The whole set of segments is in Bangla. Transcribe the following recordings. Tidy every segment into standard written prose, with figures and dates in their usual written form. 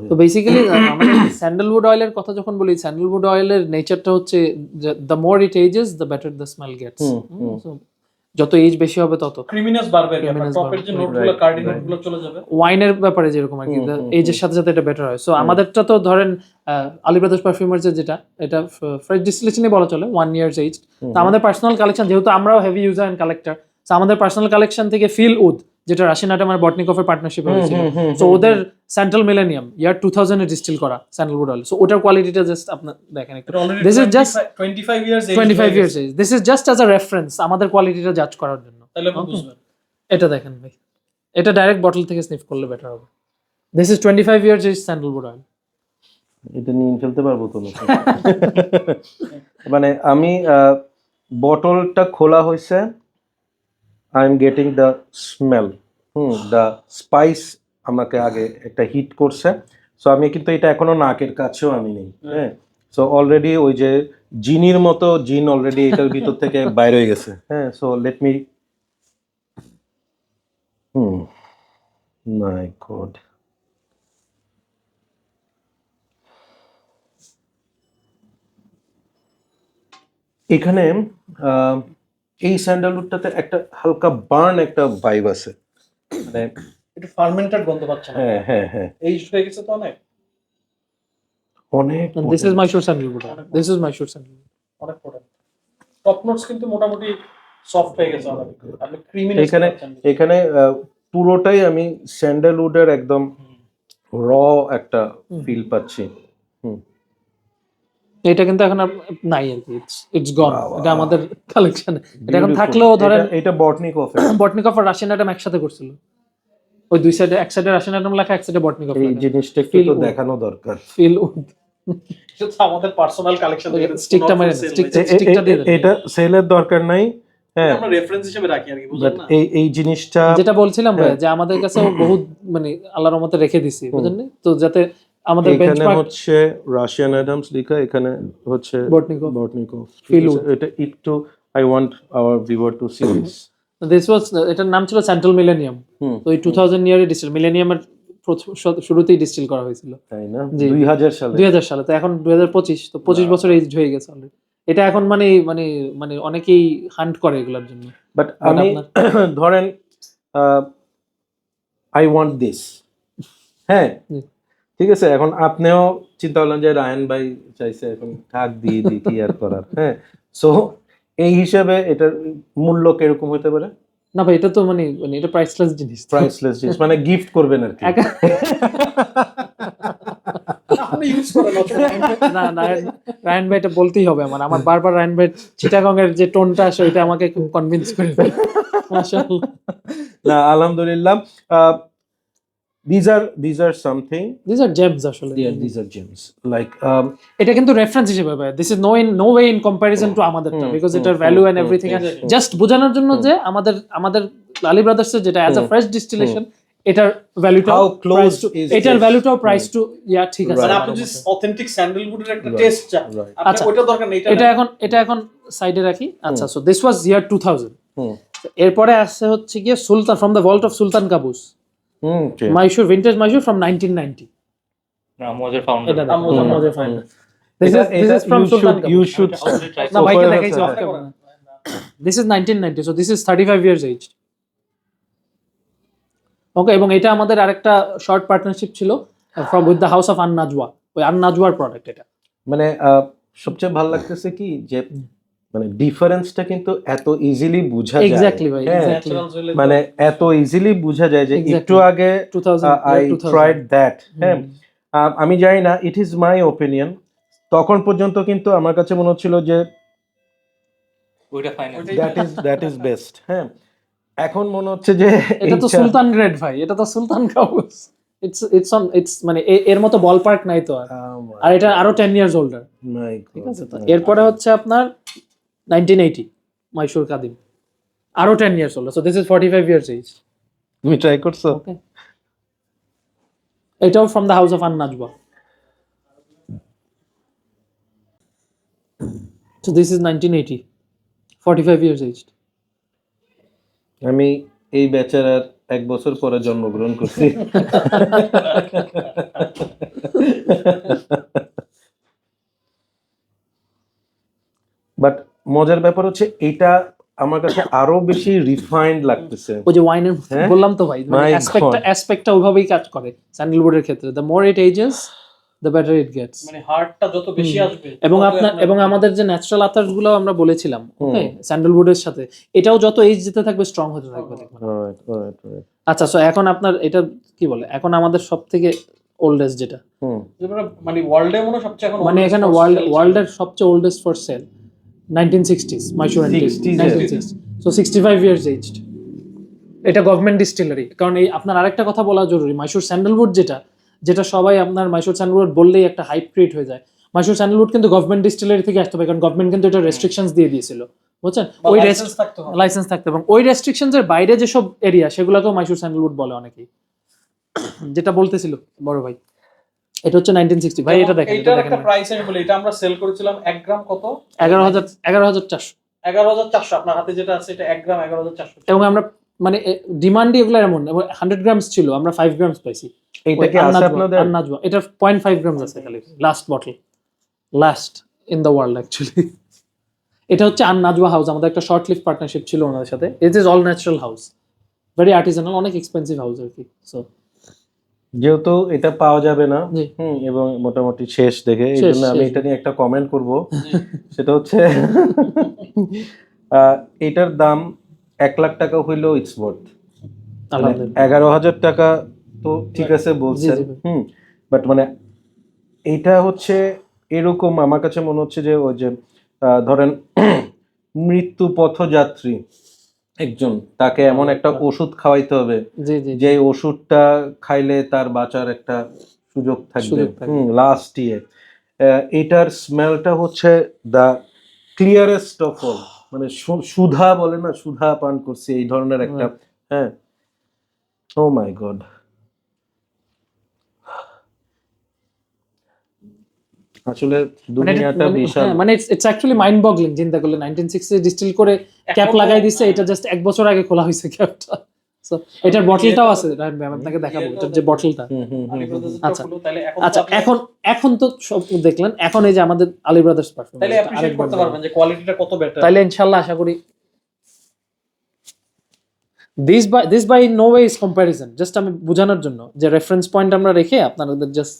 তো বেসিক্যালি আমাদের স্যান্ডেলউড অয়েলের কথা যখন বলি, স্যান্ডেলউড অয়েলের নেচারটা হচ্ছে the more it ages the better the smell gets. যত এজ বেশি হবে তত ক্রিমিনেস বাড়বে, টপের যে নোটগুলো কার্ডি নোটগুলো চলে যাবে। ওয়াইনের ব্যাপারে যেরকম আর কি, এজের সাথে সাথে এটা বেটার হয়। সো আমাদেরটা তো ধরেন আলী ব্রাদার্স পারফিউমার্স যেটা, এটা ফ্রেশ ডিস্টিলেশনই বলা চলে, 1 ইয়ার্স এজড। তো আমাদের পার্সোনাল কালেকশন, যেহেতু আমরাও heavy user and collector, so আমাদের পার্সোনাল কালেকশন থেকে ফিল উড, যেটা রাশিয়ান আটাম আর বটনিকফের পার্টনারশিপে হয়েছিল, সো ওদের সেন্ট্রাল মিলেনিয়াম ইয়ার 2000 এ ডিস্টিল করা স্যান্ডেলউড অয়েল। সো ওটার কোয়ালিটিটা জাস্ট আপনি দেখেন একটু, this is just 25 years age, 25 years age, this is just as a reference আমাদের কোয়ালিটিটা জাজ করার জন্য। তাহলে আপনি বুঝবেন। এটা দেখেন ভাই, এটা ডাইরেক্ট বটল থেকে স্নিফ করলে বেটার হবে। This is 25 years age sandalwood oil. এটা নিয়ে ফেলতে পারবো তো না? মানে আমি বটলটা খোলা হয়েছে, I am getting the smell, the spice আমাকে আগে একটা হিট করছে। সো আমি কিন্তু এটা এখনো নাকের কাছেও আমি নেই, হ্যাঁ। সো অলরেডি ওই যে জিনির মতো জিন অলরেডি এটার ভিতর থেকে বাইরে হয়ে গেছে, হ্যাঁ। সো লেট মি, মাই গড, এখানে এই স্যান্ডেলউডটাতে একটা হালকা বার্ন একটা ভাইব আছে, মানে একটু ফার্মেন্টেড গন্ধ পাচ্ছেন। হ্যাঁ হ্যাঁ হ্যাঁ, এই হয়ে গেছে তো অনেক অনেক। This is Mysore sandalwood, this is Mysore sandalwood, অনেক পোটেন্ট। টপ নোটস কিন্তু মোটামুটি সফট হয়ে গেছে অনেক। আপনি ক্রিমিনেস এখানে এখানে পুরোটাই আমি স্যান্ডেলউডের একদম র একটা ফিল পাচ্ছি। এটা কিন্তু এখন আর নাই আর কি, ইটস গন। এটা আমাদের কালেকশনে, এটা এখন থাকলেও ধরেন এটা বটনিকফ, বটনিকফ আর রাশিয়ান আটাম একসাথে করছিল, ওই দুই সাইডে, এক সাইডে রাশিয়ান আটাম লেখা, এক সাইডে বটনিকফ এই লেখা। জিনিসটা একটু তো দেখানো দরকার। ফিল উড, এটা তো আমাদের পার্সোনাল কালেকশন থেকে স্টিকটা মারেন, স্টিকটা দিয়ে দেন। এটা সেলের দরকার নাই, হ্যাঁ, আমরা রেফারেন্স হিসেবে রাখি আর কি, বুঝলেন বাট না? এই জিনিসটা যেটা বলছিলাম ভাই, যে আমাদের কাছে বহুত মানে আল্লাহর রহমতে রেখে দিছি, বুঝলেন? তো যাতে আমাদের এখানে বেঞ্চমার্ক হচ্ছে রাশিয়ান অ্যাডামস লেখা, এখানে হচ্ছে বটনিকফ। Fieldwood। এটা একটু I want our viewer to see this. This was, এটার নাম ছিল সেন্ট্রাল মিলেনিয়াম। তো এই 2000 ইয়ারে ডিস্টিল, মিলেনিয়ামের শুরুতেই ডিস্টিল করা হয়েছিল, তাই না? জি। 2000 সালে, 2000 সালে, তো এখন 2025, তো 25 বছর এজ হয়ে গেছে অলরেডি। এটা এখন মানে মানে মানে অনেকেই হান্ট করে এগুলোর জন্য। বাট আমি ধরেন আই ওয়ান্ট দিস, হ্যাঁ, ঠিক আছে। এখন আপনিও চিন্তা করলেন যে রায়ন ভাই চাইছে, এখন থাক দিয়ে দিই, কি আর করার, হ্যাঁ। সো এই হিসাবে এটার মূল্য কিরকম হতে পারে? না ভাই, এটা তো মানে মানে এটা প্রাইসলেস জিনিস, প্রাইসলেস জিনিস, মানে গিফট করবেন আর কি। আপনি ইউজ করেন না না, রায়ন ভাই এটা বলতেই হবে আমার, আমার বারবার রায়ন ভাই চিটাগং এর যে টোনটা আসে ওইটা আমাকে খুব কনভিন্স করে দেয় মাশাআল্লাহ। না, আলহামদুলিল্লাহ, these are something, These are gems আসলে। these are gems, like এটা কিন্তু রেফারেন্স হিসেবে ভাই, this is no way in comparison to আমাদেরটা, বিকজ এটার ভ্যালু এন্ড এভরিথিং, জাস্ট বোঝানোর জন্য যে আমাদের আলী ব্রাদার্স এর যেটা অ্যাজ আ ফ্রেশ ডিস্টিলেশন, এটার ভ্যালুটা how close is এটার this? ভ্যালুটাও প্রাইস টু, ইয়া ঠিক আছে। মানে আপনি যে অথেন্টিক স্যান্ডেলউডের একটা টেস্ট চান, আপনি আচ্ছা, ওইটা দরকার নেই। এটা এখন সাইডে রাখি। আচ্ছা, সো দিস ওয়াজ ইয়ার 2000। এরপরে আসছে হচ্ছে গিয়ে Sultan, from the vault of Sultan Qaboos, okay, Mysore vintage Mysore from 1990। Ramo's founder. এটা Ramo's final, this is from Sultan Qaboos. you should না ভাইকে দেখাইছি হ্যাঁ, off camera. This is 1990, so this is 35 years age. Okay, এবং এটা আমাদের আরেকটা শর্ট পার্টনারশিপ ছিল from with the house of An Najwa, ওই আন নাজওয়ার প্রোডাক্ট এটা। মানে সবচেয়ে ভালো লাগতেছে কি যে মানে ডিফারেন্সটা কিন্তু এত ইজিলি বোঝা যায়। এক্স্যাক্টলি ভাই, হ্যাঁ, এক্স্যাক্টলি। মানে এত ইজিলি বোঝা যায় যে Exactly. একটু আগে 2000 আই ট্রাইড দ্যাট, হ্যাঁ। আমি জানি না, ইট ইজ মাই ওপিনিয়ন, তখন পর্যন্ত কিন্তু আমার কাছে মনে হচ্ছিল যে ওইটা ফাইনাল। দ্যাট ইজ বেস্ট, হ্যাঁ। এখন মনে হচ্ছে যে এটা তো সুলতান গ্রেড ভাই, এটা তো সুলতান কাবুস, ইটস মানে এর মতো বল পার্ক নাই তো আর এটা আরো 10 ইয়ার্স ওল্ডার, ঠিক আছে। তো এরপরে হচ্ছে আপনার 1980 মাইশোর কাদিম, আরো 10 years older, so this is 45 years age. তুমি ট্রাই করছো? ওকে, এটাও from the house of An Najwa, so this is 1980, 45 years age. আমি এই বেচারার 1 বছর পরে জন্মগ্রহণ করছি। বাট মজার ব্যাপার হচ্ছে এটা আমার কাছে আরো বেশি রিফাইন্ড লাগতেছে। ওই যে ওয়াইনের হ্যাঁ? বললাম তো ভাই, মানে My অ্যাসপেক্টটা ওইভাবেই কাজ করে স্যান্ডেলউডের ক্ষেত্রে। The more it ages the better it gets. মানে হার্টটা যত বেশি আসবে এবং ততই আপনার এবং আমাদের যে ন্যাচারাল আতার গুলো আমরা বলেছিলাম, ওকে, স্যান্ডেলউডের সাথে এটাও যত এজ যেতে থাকবে স্ট্রং হতে থাকবে দেখবেন। Alright, alright, alright. আচ্ছা, সো এখন আপনার এটা কি বলে, এখন আমাদের সব থেকে ওল্ডেস্ট যেটা, হুম। মানে ওয়ার্ল্ডে মনে হয় সবচেয়ে এখন মানে oldest এখানে for sale ওয়ার্ল্ডের সবচেয়ে oldest for sale 1960s Mysore 60s 1960s, so 65 years aged. এটা গভর্নমেন্ট ডিস্টিলারি। কারণ এই আপনার আরেকটা কথা বলা জরুরি, মাইশোর স্যান্ডেলউড যেটা সবাই আপনার মাইশোর স্যান্ডেলউড বললেই একটা হাইপ ক্রিয়েট হয়ে যায়। মাইশোর স্যান্ডেলউড কিন্তু গভর্নমেন্ট ডিস্টিলারি থেকে আসতে হবে, কারণ গভর্নমেন্ট কিন্তু এটা রেস্ট্রিকশনস দিয়ে দিয়েছিল, বুঝছেন? বা ওই license থাকতে হবে। লাইসেন্স থাকতে, এবং ওই রেস্ট্রিকশনস এর বাইরে যেসব এরিয়া সেগুলোকেও মাইশোর স্যান্ডেলউড বলে অনেকেই। যেটা বলতেছিল বড় ভাই, এটা হচ্ছে 1960। ভাই এটা দেখেন, এটার একটা প্রাইস আমি বলি, এটা আমরা সেল করেছিলাম 1 গ্রাম কত 11,400। 11,400। আপনার হাতে যেটা আছে এটা 1 গ্রাম 11,400। এবং আমরা মানে ডিমান্ডই এগুলো এমন, 100 গ্রামস ছিল, আমরা 5 গ্রামস পাইছি। এইটা কি আছে আপনাদের? আন্নাজওয়া এটা 0.5 গ্রামস আছে খালি, last bottle, last in the world actually. এটা হচ্ছে আন্নাজওয়া হাউস, আমাদের একটা শর্ট লিভ পার্টনারশিপ ছিল ওনাদের সাথে। It is all natural house, very artisanal, অনেক এক্সপেন্সিভ হাউস আর কি। সো যেহেতু এটা পাওয়া যাবে না, জি। এবং মোটামুটি শেষ দেখে এই শেষ, জন্য আমি শেষ। এটা নিয়ে একটা কমেন্ট করব। সেটা হচ্ছে এটার দাম 1 লাখ টাকা হইলেও ইটস ওয়ার্থ। আলহামদুলিল্লাহ। 11,000 টাকা তো ঠিক আছে বলছেন, জি, জি। বাট মানে এইটা হচ্ছে এরকম, আমার কাছে মনে হচ্ছে যে ওই যে ধরেন মৃত্যু পথযাত্রী একজন, তাকে এমন একটা ওষুধ খাওয়াইতে হবে জি জি যে ওষুধটা খাইলে তার বাঁচার একটা সুযোগ থাকবে সুযোগ থাকবে। লাস্ট ইয়ে। এটার স্মেলটা হচ্ছে দ্য ক্লিয়ারেস্ট অফ অল, মানে সুধা বলে না, সুধা পান করছি এই ধরনের একটা। হ্যাঁ, ও মাই গড। আসলে দুনিয়াটা বিশাল। মানে ইটস অ্যাকচুয়ালি মাইন্ড বগলিং চিন্তা করলে। 1960 ডিস্টিল করে ক্যাপ এখনো- লাগাই দিচ্ছে, এটা জাস্ট 1 বছর আগে খোলা হয়েছে ক্যাপটা। সো এটার বটলটাও আছে, রায়হান ভাই, আমি আপনাকে দেখাবো এটার যে বটলটা। আলী ব্রাদার্সের আচ্ছা। হলো, তাহলে এখন আচ্ছা, এখন তো সব দেখলেন, এখন এই যে আমাদের আলী ব্রাদার্স পারফিউম, তাহলে অ্যাপ্রিশিয়েট করতে পারবেন যে কোয়ালিটিটা কত বেটার। তাইলে ইনশাআল্লাহ আশা করি this by no way is comparison, just আমি বোঝানোর জন্য যে রেফারেন্স পয়েন্ট আমরা রেখে আপনাদের জাস্ট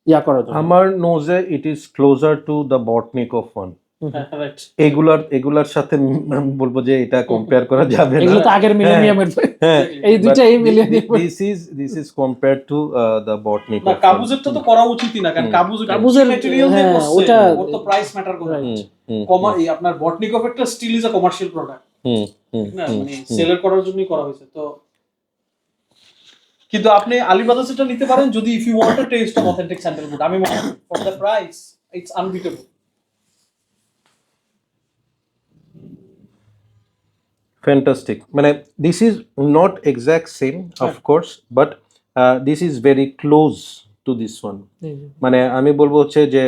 ইয়া করার জন্য। আমার নোজে it is closer to the Botanikoff one. Right. এগুলার সাথে আমি বলবো যে এটা কম্পেয়ার করা যাবে না। এগুলো তো আগের মিলেনিয়ামের, হ্যাঁ, এই দুইটা এই মিলেনিয়ামের। This is compared to the Botanikoff. না, কাবুজেরটা তো করা উচিতই না, কারণ কাবুজের ম্যাটেরিয়াল দিয়ে হ্যাঁ, করছে, ওটা ওর তো প্রাইস ম্যাটার করে। এই আপনার বটনিকফেরটা still is a commercial product না, মানে সেলের করার জন্যই করা হয়েছে। তো কিন্তু আপনি আলী ব্রাদার্স এটা নিতে পারেন যদি if you want to test of authentic sandalwood. আমি মনে করি for the price it's unbeatable. Fantastic. মানে this is not exact same, of course, but this is very close to this one. মানে আমি বলবো হচ্ছে যে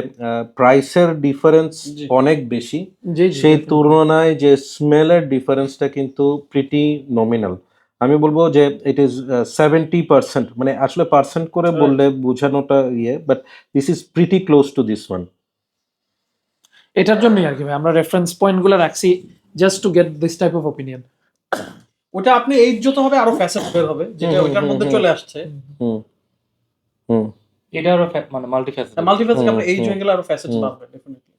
প্রাইসের ডিফারেন্স জি। অনেক বেশি, জি সেই তুলনায় যে স্মেলের ডিফারেন্সটা কিন্তু প্রিটি নমিনাল। আমি বলবো যে ইট ইজ 70%, মানে আসলে পার্সেন্ট করে বললে বোঝানোটা ইয়ে, but this is pretty close to this one. এটার জন্যই আর কি ভাই আমরা রেফারেন্স পয়েন্ট গুলো রাখছি, just to get this type of opinion. ওটা আপনি এইজ যত হবে আরো ফ্যাসেট বের হবে, যেটা ওটার মধ্যে চলে আসছে। এটা আরো মানে মাল্টিফ্যাসেট। মাল্টিফ্যাসেট আপনার এইজ হয়ে গেলে আরো ফ্যাসেট বাড়বে ডেফিনেটলি।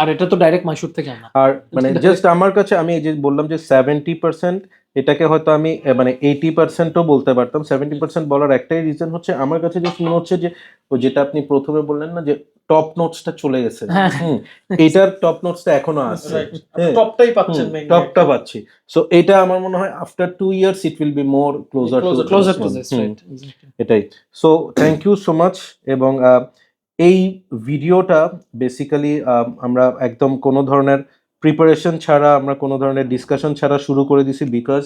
আর এটা তো ডাইরেক্ট মাইশোর থেকে আনা। আর মানে জাস্ট আমার কাছে, আমি এই যে বললাম যে 70%, এটাকে হয়তো আমি মানে 80%ও বলতে পারতাম। 70% বলার একটাই রিজন হচ্ছে আমার কাছে জাস্ট মনে হচ্ছে যে ও যেটা আপনি প্রথমে বললেন না যে টপ নোটসটা চলে গেছে, এটার টপ নোটসটা এখনো আছে, রাইট, টপটাই পাচ্ছেন মেইনলি, টপটা পাচ্ছি। সো এটা আমার মনে হয় after 2 years it will be more closer to this, right? এটাই। So thank you so much. এবং এই ভিডিওটা বেসিক্যালি আমরা একদম কোনো ধরনের প্রিপারেশন ছাড়া, আমরা কোনো ধরনের ডিসকাশন ছাড়া শুরু করে দিছি, because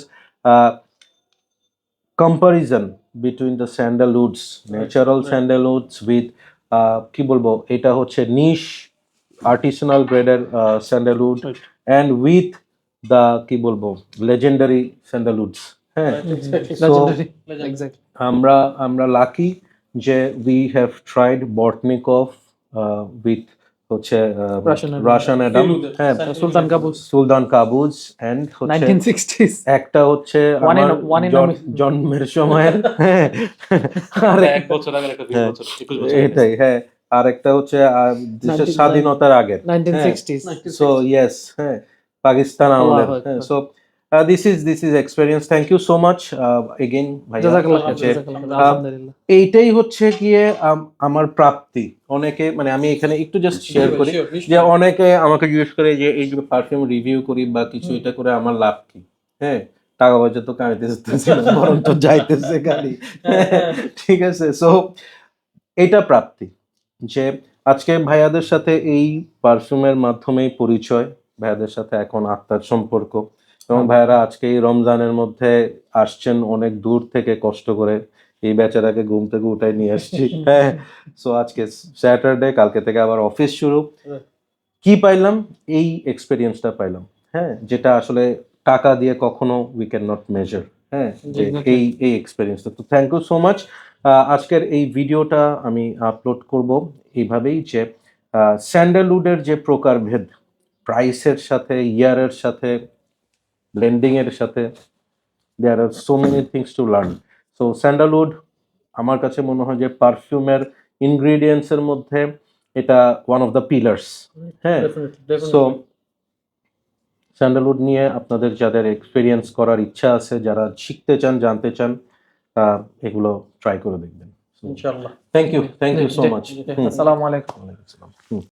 comparison between the sandalwoods, natural sandalwoods with কি বলবো, এটা হচ্ছে নিশ আর্টিসানাল গ্রেডের স্যান্ডেলউড, অ্যান্ড উইথ দ্য কি বলবো লেজেন্ডারি স্যান্ডেলউডস। হ্যাঁ, Legendary, exactly. আমরা লাকি যে উই হ্যাভ ট্রাইড বটনিকভ উইথ হচ্ছে Russian Adam. Russian Adam, Feluda. হ্যাঁ সুলতান কাবুস সুলতান কাবুজ এন্ড হচ্ছে 1960s একটা হচ্ছে One in আমার a- one in a জন্মের সময়ের, হ্যাঁ, এক বছর আগের একটা 20 হ্যাঁ, বছর 21 বছর এটাই, হ্যাঁ, আর একটা হচ্ছে দেশের 19 স্বাধীনতার আগের, 1960s সো ইয়েস, হ্যাঁ, পাকিস্তান আমলের, আল্লাহু হ্যাঁ, আকবার। So this is experience. Thank you so much again ভাইয়া। জাযাকাল্লাহ যে আলহামদুলিল্লাহ এইটাই হচ্ছে গিয়ে আমার প্রাপ্তি। অনেকে মানে আমি এখানে একটু জাস্ট শেয়ার করি যে অনেকে আমাকে জিজ্ঞেস করে যে এই পারফিউম রিভিউ করি বা কিছু, এটা করে আমার লাভ কি? হ্যাঁ, টাকা পয়সা তো কামাইতেছে না, বরং তো যাইতেছে গাড়ি, ঠিক আছে। সো এটা প্রাপ্তি যে আজকে ভাইয়াদের সাথে এই পারফিউমের মাধ্যমেই পরিচয়, ভাইয়াদের সাথে এখন আত্মার সম্পর্ক, এবং ভাইয়ারা আজকে এই রমজানের মধ্যে আসছেন অনেক দূর থেকে কষ্ট করে, এই বেচারাকে ঘুম থেকে উঠাই নিয়ে আসছি, হ্যাঁ। সো আজকে স্যাটারডে, কালকে থেকে আবার অফিস শুরু। কি পাইলাম? এই এক্সপেরিয়েন্সটা পাইলাম, হ্যাঁ, যেটা আসলে টাকা দিয়ে কখনো উই ক্যান নট মেজার, হ্যাঁ, যে Exactly. এই এক্সপেরিয়েন্সটা। তো থ্যাংক ইউ সো মাচ। আজকের এই ভিডিওটা আমি আপলোড করব এইভাবেই যে স্যান্ডেলউডের যে প্রকারভেদ, প্রাইসের সাথে, ইয়ারের সাথে, ব্লেন্ডিং এর সাথে, there are so many things to learn. So sandalwood আমার কাছে মনে হয় যে পারফিউমের ইনগ্রেডিয়েন্টস এর মধ্যে এটা ওয়ান অফ দ্য পিলার্স, হ্যাঁ। সো স্যান্ডেলউড নিয়ে আপনাদের যাদের এক্সপেরিয়েন্স করার ইচ্ছা আছে, যারা শিখতে চান, জানতে চান, এগুলো ট্রাই করে দেখবেন। ইনশাআল্লাহ। Thank you so much. আসসালামু আলাইকুম।